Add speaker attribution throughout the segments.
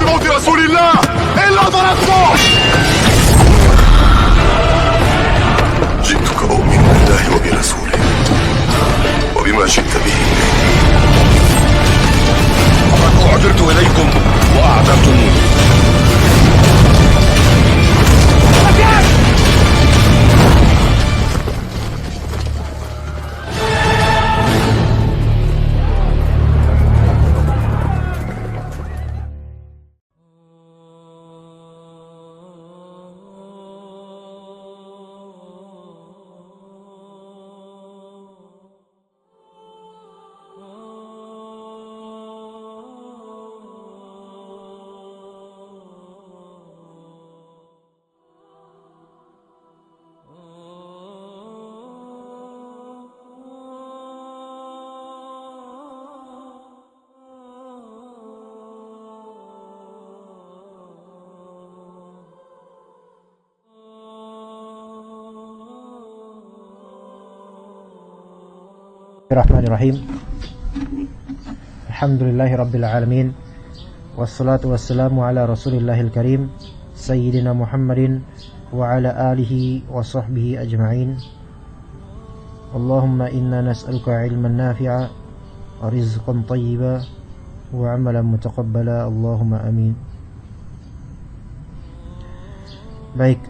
Speaker 1: بموت رسول الله إلا ضربته. جئتك أؤمن بالله وبرسوله وبما جئت به. لقد أعذرت إليكم وأعذرتموني.
Speaker 2: Bismillahirrahmanirrahim. Alhamdulillahirabbil alamin. Wassalatu wassalamu ala Rasulillahil karim Sayyidina Muhammadin wa ala alihi wa sahbihi ajma'in. Allahumma inna nas'aluka ilman nafi'a wa rizqan thayyiba wa amalan mutaqabbala. Allahumma amin. Baik,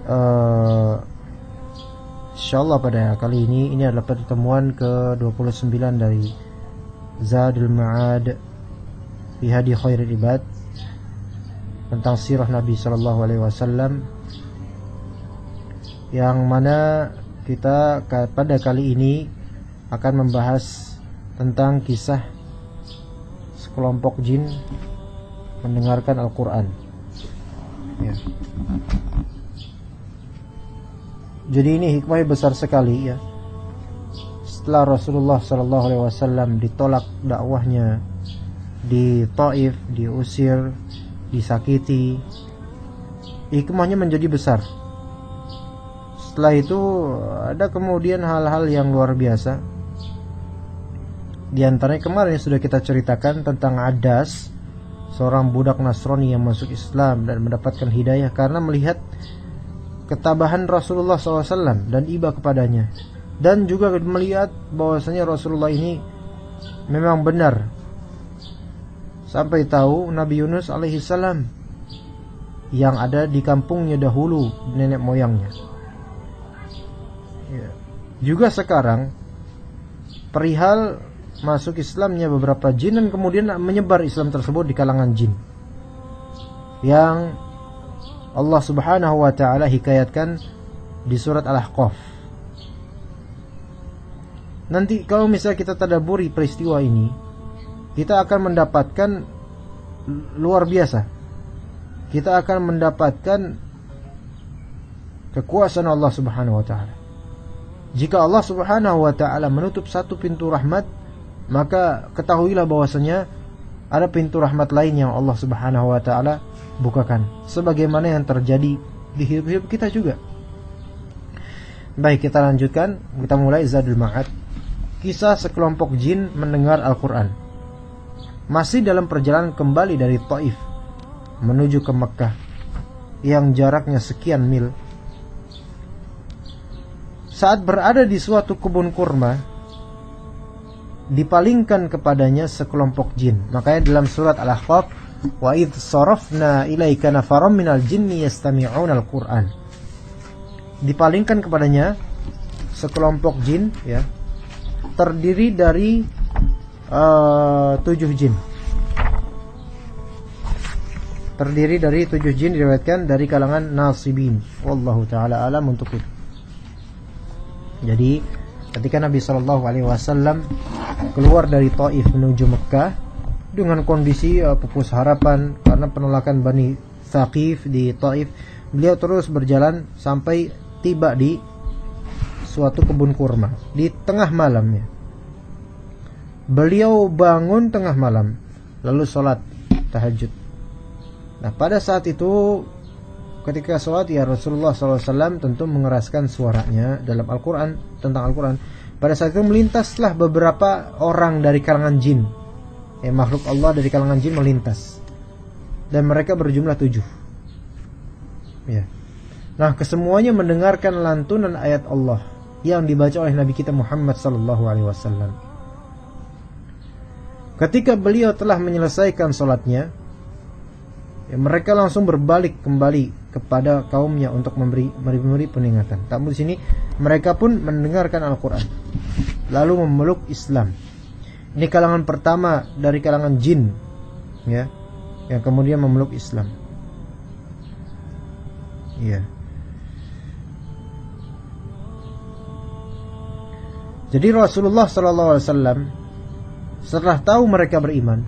Speaker 2: insyaallah pada kali ini adalah pertemuan ke-29 dari Zadul Ma'ad fi Hadi Khairil Ibad tentang sirah Nabi sallallahu alaihi wasallam, yang mana kita pada kali ini akan membahas tentang kisah sekelompok jin mendengarkan Al-Qur'an. Ya. Jadi ini hikmahnya besar sekali ya. Setelah Rasulullah sallallahu alaihi wasallam ditolak dakwahnya di Taif, diusir, disakiti, hikmahnya menjadi besar. Setelah itu ada kemudian hal-hal yang luar biasa. Di antaranya kemarin sudah kita ceritakan tentang Adas, seorang budak Nasrani yang masuk Islam dan mendapatkan hidayah karena melihat ketabahan Rasulullah SAW dan iba kepadanya, dan juga melihat bahwasanya Rasulullah ini memang benar, sampai tahu Nabi Yunus alaihissalam yang ada di kampungnya dahulu, nenek moyangnya ya. Juga sekarang perihal masuk Islamnya beberapa jin dan kemudian menyebar Islam tersebut di kalangan jin, yang Allah Subhanahu wa ta'ala hikayatkan di surat Al-Ahqaf. Nanti kalau misalnya kita tadabburi peristiwa ini, kita akan mendapatkan luar biasa. Kita akan mendapatkan kekuasaan Allah Subhanahu wa ta'ala. Jika Allah Subhanahu wa ta'ala menutup satu pintu rahmat, maka ketahuilah bahwasanya ada pintu rahmat lain yang Allah Subhanahu wa ta'ala bukakan, sebagaimana yang terjadi di hidup-hidup kita juga. Baik, kita lanjutkan. Kita mulai Zadul Ma'ad, kisah sekelompok jin mendengar Al-Quran. Masih dalam perjalanan kembali dari Taif menuju ke Mekah yang jaraknya sekian mil, saat berada di suatu kebun kurma, dipalingkan kepadanya sekelompok jin. Makanya dalam surat Al-Ahqaf, wa idh sarafna ilaika nafaram minal jinni yastami'una al-Qur'an, dipalingkan kepadanya sekelompok jin ya, terdiri dari 7 jin. Terdiri dari 7 jin, diriwayatkan dari kalangan nasibin. Wallahu taala alam untuk itu. Jadi ketika Nabi SAW keluar dari Taif menuju Mekah dengan kondisi pupus harapan karena penolakan Bani Thaqif di Taif, beliau terus berjalan sampai tiba di suatu kebun kurma di tengah malamnya. Beliau bangun tengah malam lalu sholat tahajud. Nah, pada saat itu ketika sholat ya Rasulullah SAW tentu mengeraskan suaranya dalam Al-Quran, tentang Al-Quran. Pada saat itu melintaslah beberapa orang dari kalangan jin, makhluk Allah dari kalangan jin melintas. dan mereka berjumlah 7. Ya. Nah, kesemuanya mendengarkan lantunan ayat Allah yang dibaca oleh Nabi kita Muhammad sallallahu alaihi wasallam. Ketika beliau telah menyelesaikan salatnya, ya, mereka langsung berbalik kembali kepada kaumnya untuk memberi peringatan. Tapi di sini mereka pun mendengarkan Al-Qur'an, lalu memeluk Islam. Ini kalangan pertama dari kalangan jin, ya, yang kemudian memeluk Islam. Ya. Jadi Rasulullah SAW setelah tahu mereka beriman,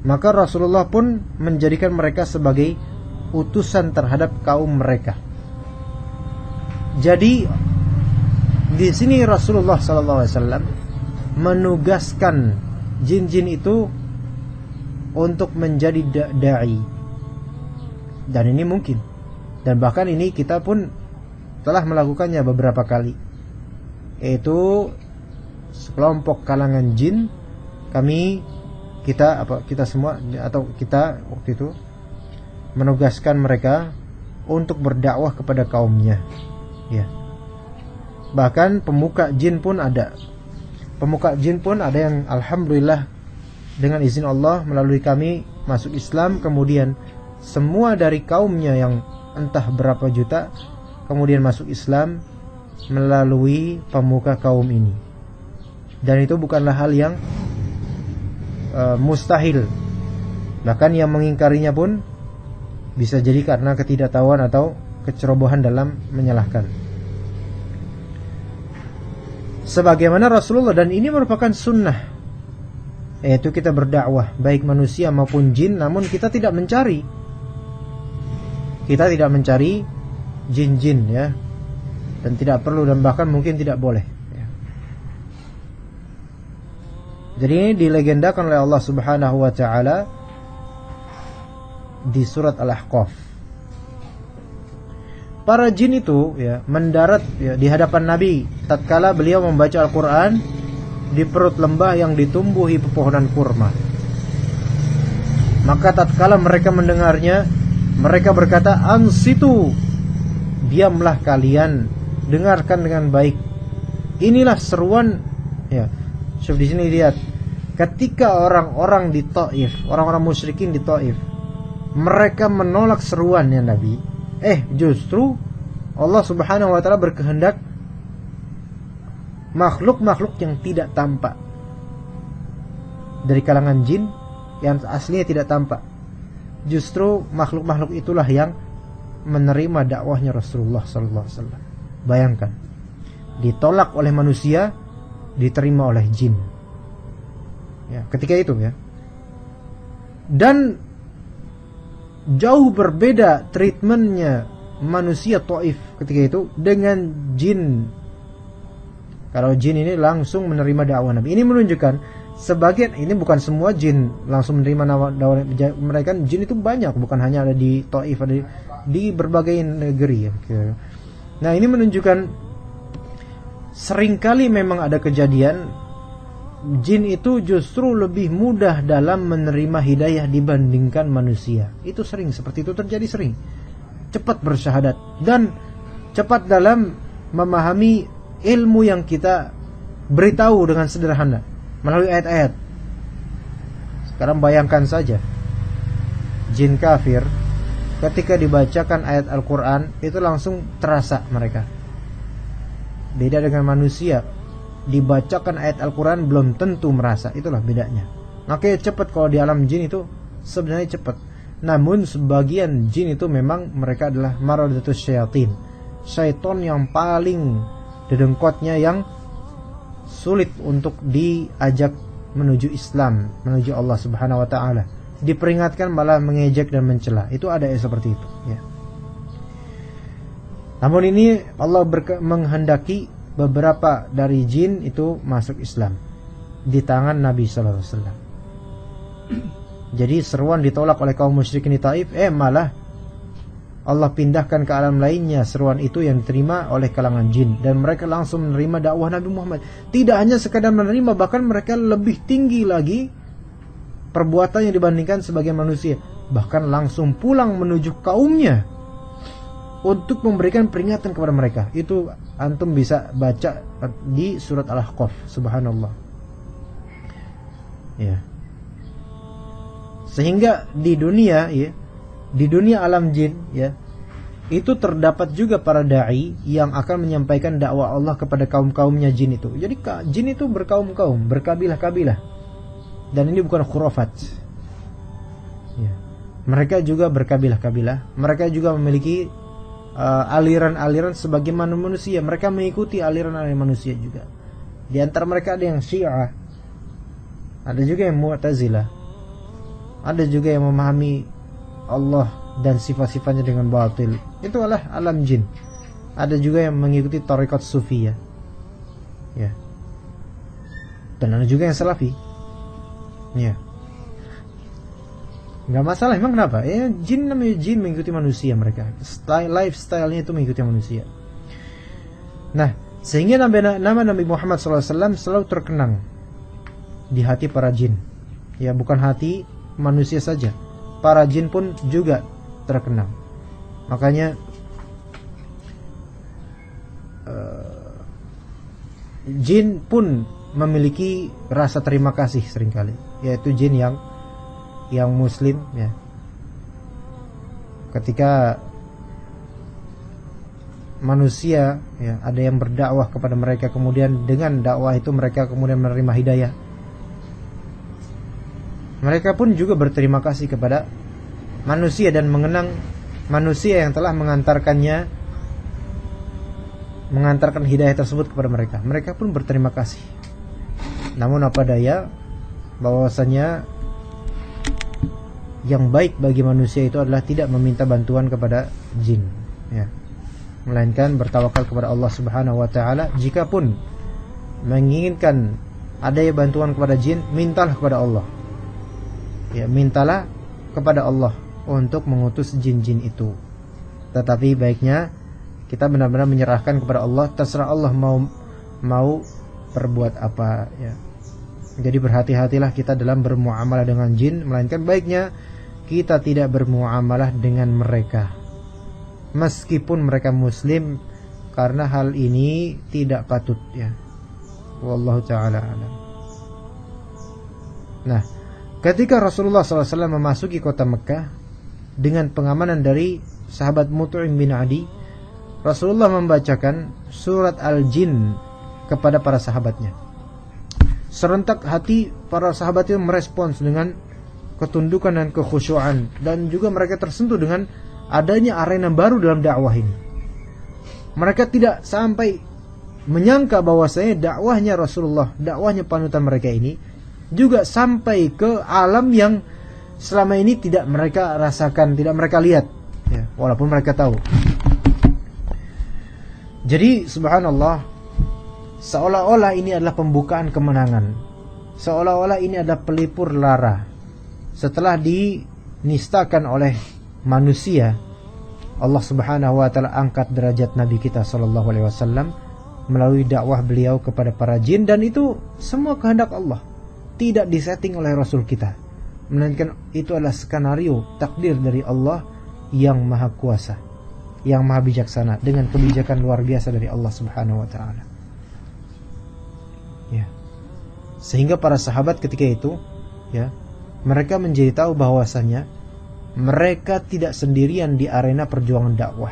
Speaker 2: maka Rasulullah pun menjadikan mereka sebagai utusan terhadap kaum mereka. Jadi di sini Rasulullah SAW menugaskan jin-jin itu untuk menjadi da'i. Dan ini mungkin, dan bahkan ini kita pun telah melakukannya beberapa kali, yaitu sekelompok kalangan jin, kita semua atau kita waktu itu menugaskan mereka untuk berdakwah kepada kaumnya, ya. Bahkan pemuka jin pun ada yang alhamdulillah dengan izin Allah melalui kami masuk Islam, kemudian semua dari kaumnya yang entah berapa juta kemudian masuk Islam melalui pemuka kaum ini. Dan itu bukanlah hal yang mustahil. Bahkan yang mengingkarinya pun bisa jadi karena ketidaktahuan atau kecerobohan dalam menyalahkan. Sebagaimana Rasulullah, dan ini merupakan sunnah, yaitu kita berdakwah baik manusia maupun jin, namun kita tidak mencari jin-jin, ya, dan tidak perlu, dan bahkan mungkin tidak boleh, ya. Jadi ini dilegendakan oleh Allah Subhanahu wa taala di surat Al-Ahqaf. Para jin itu, ya, mendarat, ya, di hadapan Nabi tatkala beliau membaca Al-Qur'an di perut lembah yang ditumbuhi pepohonan kurma. Maka tatkala mereka mendengarnya, mereka berkata, "Ansitu, diamlah kalian, dengarkan dengan baik." Inilah seruan, ya. So di sini lihat, ketika orang-orang di Taif, orang-orang musyrikin di Taif, mereka menolak seruannya Nabi, justru Allah Subhanahu wa taala berkehendak makhluk-makhluk yang tidak tampak dari kalangan jin yang aslinya tidak tampak, justru makhluk-makhluk itulah yang menerima dakwahnya Rasulullah sallallahu alaihi wasallam. Bayangkan, ditolak oleh manusia, diterima oleh jin. Ya, ketika itu, ya. Dan jauh berbeda treatmentnya manusia Taif ketika itu dengan jin. Kalau jin ini langsung menerima dakwah Nabi. Ini menunjukkan sebagian, ini bukan semua jin langsung menerima dakwah mereka. Jin itu banyak, bukan hanya ada di Taif, ada di berbagai negeri, ya. Nah, ini menunjukkan seringkali memang ada kejadian jin itu justru lebih mudah dalam menerima hidayah dibandingkan manusia. Itu sering, seperti itu terjadi sering. Cepat bersyahadat dan cepat dalam memahami ilmu yang kita beritahu dengan sederhana melalui ayat-ayat. Sekarang bayangkan saja, jin kafir ketika dibacakan ayat Al-Quran itu langsung terasa mereka. Beda dengan manusia, dibacakan ayat Al-Quran belum tentu merasa. Itulah bedanya. Makanya cepat kalau di alam jin itu sebenarnya cepat. Namun sebagian jin itu memang mereka adalah maradatus syayatin, syaitan yang paling dedengkotnya, yang sulit untuk diajak menuju Islam, menuju Allah Subhanahu wa taala. Diperingatkan malah mengejek dan mencela. Itu ada seperti itu, ya. Namun ini Allah menghendaki beberapa dari jin itu masuk Islam di tangan Nabi sallallahu alaihi wasallam. Jadi seruan ditolak oleh kaum musyrikin di Taif, malah Allah pindahkan ke alam lainnya seruan itu yang diterima oleh kalangan jin, dan mereka langsung menerima dakwah Nabi Muhammad. Tidak hanya sekadar menerima, bahkan mereka lebih tinggi lagi perbuatannya dibandingkan sebagian manusia. bahkan langsung pulang menuju kaumnya untuk memberikan peringatan kepada mereka. Itu antum bisa baca di surat Al-Ahqaf. Subhanallah. Ya. Sehingga di dunia ya, di dunia alam jin ya, itu terdapat juga para dai yang akan menyampaikan dakwah Allah kepada kaum-kaumnya jin itu. Jadi jin itu berkaum-kaum, berkabilah-kabilah. Dan ini bukan khurafat. Ya. Mereka juga berkabilah-kabilah. Mereka juga memiliki aliran-aliran sebagaimana manusia. Mereka mengikuti aliran-aliran manusia juga. Di antara mereka ada yang Syiah, ada juga yang Mu'tazilah, ada juga yang memahami Allah dan sifat-sifatnya dengan batil. Itu adalah alam jin. Ada juga yang mengikuti tarekat sufiyah. Ya. Dan ada juga yang salafi. Ya. Enggak masalah, emang kenapa? Ya, jin namanya jin, mengikuti manusia mereka. Lifestyle-nya itu mengikuti manusia. Nah, sehingga nama Nabi Muhammad SAW selalu terkenang di hati para jin. Ya, bukan hati manusia saja, para jin pun juga terkenang. Makanya jin pun memiliki rasa terima kasih seringkali, yaitu jin yang muslim ya. Ketika manusia ya, ada yang berdakwah kepada mereka, kemudian dengan dakwah itu mereka kemudian menerima hidayah, mereka pun juga berterima kasih kepada manusia dan mengenang manusia yang telah mengantarkan hidayah tersebut kepada mereka. Mereka pun berterima kasih. Namun apa daya, bahwasanya yang baik bagi manusia itu adalah tidak meminta bantuan kepada jin ya, melainkan bertawakal kepada Allah Subhanahu wa taala. Jikapun menginginkan adanya bantuan kepada jin, mintalah kepada Allah. Ya, mintalah kepada Allah untuk mengutus jin-jin itu. Tetapi baiknya kita benar-benar menyerahkan kepada Allah, terserah Allah mau perbuat apa ya. Jadi berhati-hatilah kita dalam bermuamalah dengan jin, melainkan baiknya kita tidak bermuamalah dengan mereka meskipun mereka muslim, karena hal ini tidak patut ya. Wallahu taala alam. Nah, ketika Rasulullah SAW memasuki kota Mekah dengan pengamanan dari sahabat Mut'im bin Adi, Rasulullah membacakan surat Al-Jin kepada para sahabatnya. Serentak hati para sahabat itu merespons dengan ketundukan dan kekhusyuan, dan juga mereka tersentuh dengan adanya arena baru dalam dakwah ini. Mereka tidak sampai menyangka bahwasanya dakwahnya Rasulullah, dakwahnya panutan mereka ini juga sampai ke alam yang selama ini tidak mereka rasakan, tidak mereka lihat ya, walaupun mereka tahu. Jadi subhanallah, seolah-olah ini adalah pembukaan kemenangan, seolah-olah ini adalah pelipur lara. Setelah dinistakan oleh manusia, Allah Subhanahu wa taala angkat derajat Nabi kita sallallahu alaihi wasallam melalui dakwah beliau kepada para jin, dan itu semua kehendak Allah, tidak disetting oleh Rasul kita, melainkan itu adalah skenario takdir dari Allah yang maha kuasa, yang maha bijaksana, dengan kebijakan luar biasa dari Allah Subhanahu wa taala. Ya. Sehingga para sahabat ketika itu ya, mereka menjadi tahu bahwasannya mereka tidak sendirian di arena perjuangan dakwah.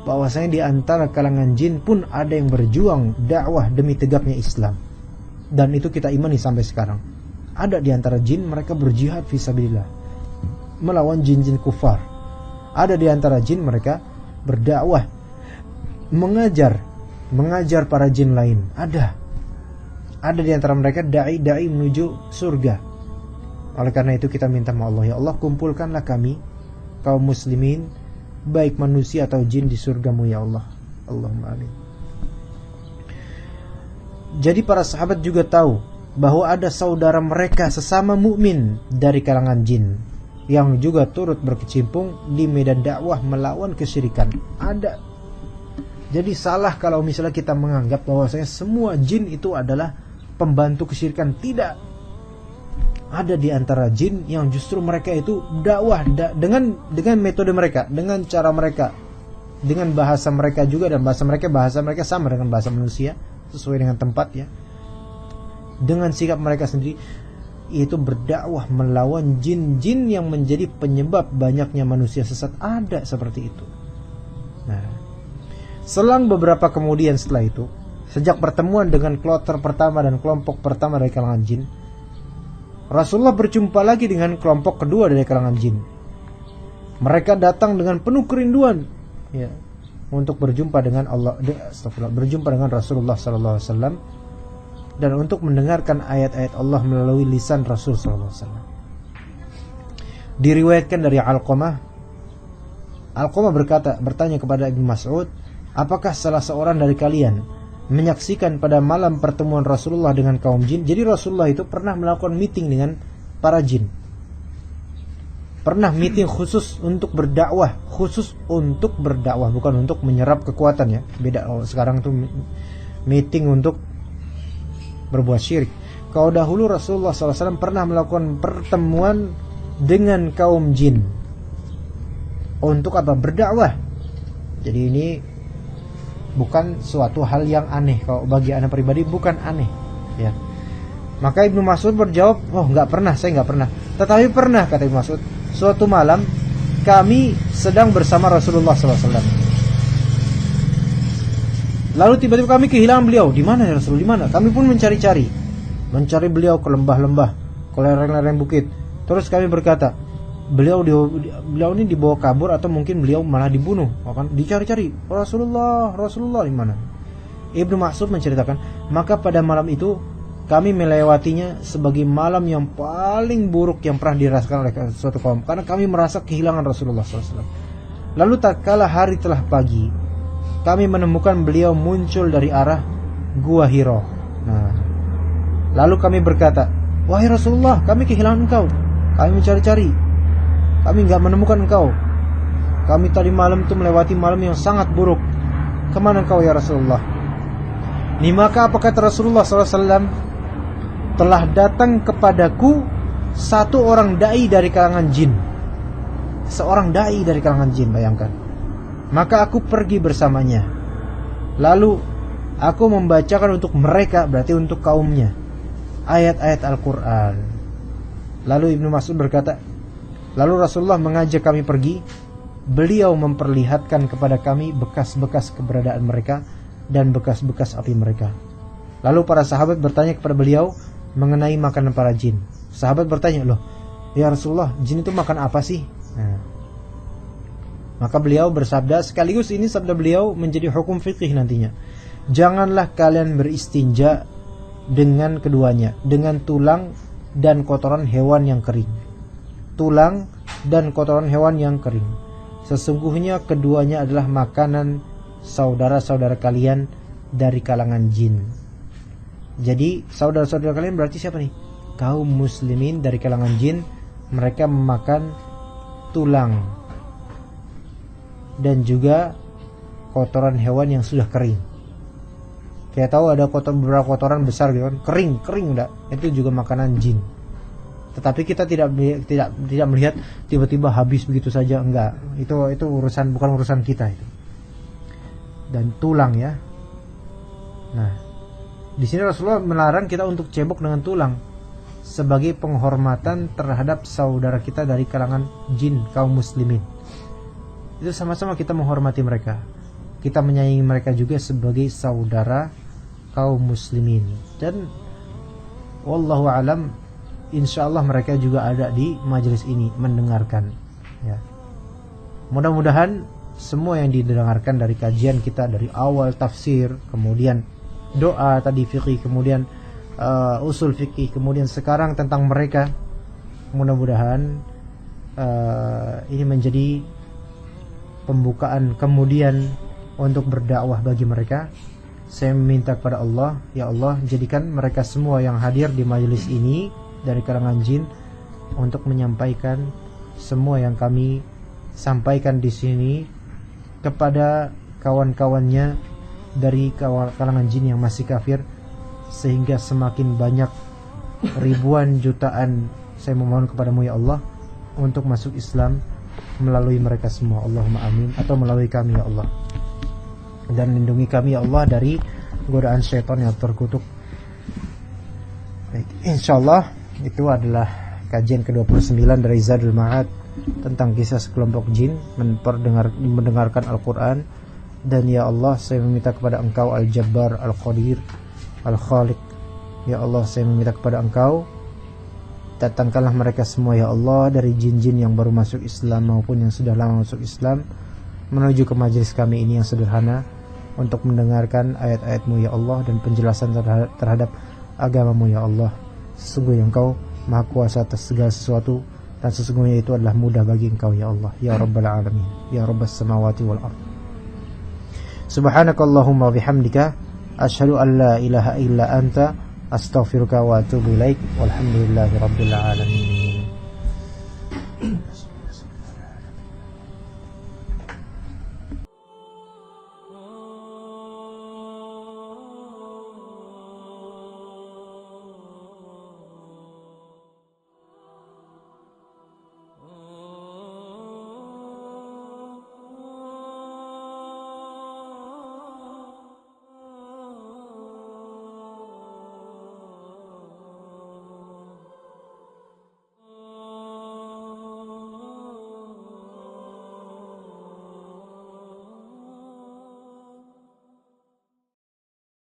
Speaker 2: Bahwasanya di antara kalangan jin pun ada yang berjuang dakwah demi tegaknya Islam. Dan itu kita imani sampai sekarang. Ada di antara jin mereka berjihad fisabilillah melawan jin-jin kufar. Ada di antara jin mereka berdakwah, mengajar para jin lain. Ada di antara mereka dai-dai menuju surga. Oleh karena itu kita minta sama Allah, ya Allah, kumpulkanlah kami kaum muslimin, baik manusia atau jin, di surgamu ya Allah. Allahumma amin. Jadi para sahabat juga tahu bahwa ada saudara mereka sesama mukmin dari kalangan jin yang juga turut berkecimpung di medan dakwah melawan kesyirikan. Ada. Jadi salah kalau misalnya kita menganggap bahwasanya semua jin itu adalah pembantu kesyirikan. Tidak. ada di antara jin yang justru mereka itu dakwah dengan metode mereka, dengan cara mereka, dengan bahasa mereka juga, dan bahasa mereka sama dengan bahasa manusia, sesuai dengan tempat ya. Dengan sikap mereka sendiri, yaitu berdakwah melawan jin-jin yang menjadi penyebab banyaknya manusia sesat. Ada seperti itu. Nah, selang beberapa kemudian setelah itu, sejak pertemuan dengan kloter pertama dan kelompok pertama dari kalangan jin, Rasulullah berjumpa lagi dengan kelompok kedua dari kalangan jin. Mereka datang dengan penuh kerinduan ya, untuk berjumpa dengan berjumpa dengan Rasulullah SAW, dan untuk mendengarkan ayat-ayat Allah melalui lisan Rasul SAW. Diriwayatkan dari Alqamah bertanya kepada Ibnu Mas'ud, apakah salah seorang dari kalian menyaksikan pada malam pertemuan Rasulullah dengan kaum jin? Jadi Rasulullah itu pernah melakukan meeting dengan para jin, pernah meeting khusus untuk berdakwah, bukan untuk menyerap kekuatan ya. Beda sekarang tuh meeting untuk berbuat syirik. Kalau dahulu Rasulullah SAW pernah melakukan pertemuan dengan kaum jin untuk apa? Berdakwah. Jadi ini bukan suatu hal yang aneh. Kalau bagi anak pribadi bukan aneh ya. Maka Ibnu Mas'ud berjawab, oh saya nggak pernah. Tetapi pernah, kata Ibnu Mas'ud, suatu malam kami sedang bersama Rasulullah SAW. Lalu tiba-tiba kami kehilangan beliau. Di mana ya Rasul? Di mana? Kami pun mencari beliau ke lembah-lembah, ke lereng-lereng bukit. Terus kami berkata, beliau ini dibawa kabur atau mungkin beliau malah dibunuh. Akan dicari-cari, Rasulullah di mana? Ibnu Mas'ud menceritakan, maka pada malam itu kami melewatinya sebagai malam yang paling buruk yang pernah dirasakan oleh suatu kaum, karena kami merasa kehilangan Rasulullah SAW. Lalu tatkala hari telah pagi, kami menemukan beliau muncul dari arah Gua Hiro. Nah, lalu kami berkata, wahai Rasulullah, kami kehilangan engkau. Kami mencari-cari, kami enggak menemukan engkau. Kami tadi malam itu melewati malam yang sangat buruk. Kemana engkau ya Rasulullah? Maka apa kata Rasulullah SAW? Telah datang kepadaku satu orang dai dari kalangan jin. Seorang dai dari kalangan jin, bayangkan. Maka aku pergi bersamanya. Lalu aku membacakan untuk mereka, berarti untuk kaumnya, ayat-ayat Al-Quran. Lalu Ibnu Mas'ud berkata, lalu Rasulullah mengajak kami pergi. Beliau memperlihatkan kepada kami bekas-bekas keberadaan mereka dan bekas-bekas api mereka. Lalu para sahabat bertanya kepada beliau mengenai makanan para jin. Sahabat bertanya, loh ya Rasulullah, jin itu makan apa sih? Nah, maka beliau bersabda, sekaligus ini sabda beliau menjadi hukum fikih nantinya, janganlah kalian beristinja dengan keduanya, dengan tulang dan kotoran hewan yang kering. Tulang dan kotoran hewan yang kering, sesungguhnya keduanya adalah makanan saudara-saudara kalian dari kalangan jin. Jadi saudara-saudara kalian berarti siapa nih? Kaum muslimin dari kalangan jin. Mereka memakan tulang dan juga kotoran hewan yang sudah kering. Kayak tahu ada beberapa kotoran besar gitu kan, kering udah, itu juga makanan jin. Tetapi kita tidak melihat tiba-tiba habis begitu saja, enggak. Itu bukan urusan kita itu. Dan tulang ya. Nah, di sini Rasulullah melarang kita untuk cebok dengan tulang sebagai penghormatan terhadap saudara kita dari kalangan jin, kaum muslimin. Itu sama-sama kita menghormati mereka. Kita menyayangi mereka juga sebagai saudara kaum muslimin. Dan wallahu alam, insyaallah mereka juga ada di majelis ini mendengarkan ya. Mudah-mudahan semua yang didengarkan dari kajian kita dari awal tafsir, kemudian doa tadi fikih, kemudian usul fikih, kemudian sekarang tentang mereka, mudah-mudahan ini menjadi pembukaan kemudian untuk berdakwah bagi mereka. Saya meminta kepada Allah, ya Allah, jadikan mereka semua yang hadir di majelis ini dari kalangan jin untuk menyampaikan semua yang kami sampaikan di sini kepada kawan-kawannya dari kalangan jin yang masih kafir, sehingga semakin banyak ribuan jutaan saya memohon kepadamu ya Allah untuk masuk Islam melalui mereka semua. Allahumma amin. Atau melalui kami ya Allah. Dan lindungi kami ya Allah dari godaan syaitan yang terkutuk. Baik, insyaallah itu adalah kajian ke-29 dari Zadul Ma'ad tentang kisah sekelompok jin mendengarkan Al-Quran. Dan ya Allah, saya meminta kepada Engkau Al-Jabbar, Al-Qadir, Al-Khaliq. Ya Allah, saya meminta kepada Engkau, datangkanlah mereka semua ya Allah, dari jin-jin yang baru masuk Islam maupun yang sudah lama masuk Islam, menuju ke majelis kami ini yang sederhana untuk mendengarkan ayat-ayat-Mu ya Allah dan penjelasan terhadap agama-Mu ya Allah. Sesungguhnya Engkau Maha Kuasa atas segala sesuatu, dan sesungguhnya itu adalah mudah bagi Engkau ya Allah, ya Rabbal Alamin, ya Rabbas Samawati wal Ardh. Subhanakallahumma bihamdika asyhadu an la ilaha illa anta astaghfiruka wa atubu ilaik. Walhamdulillahi rabbil alamin.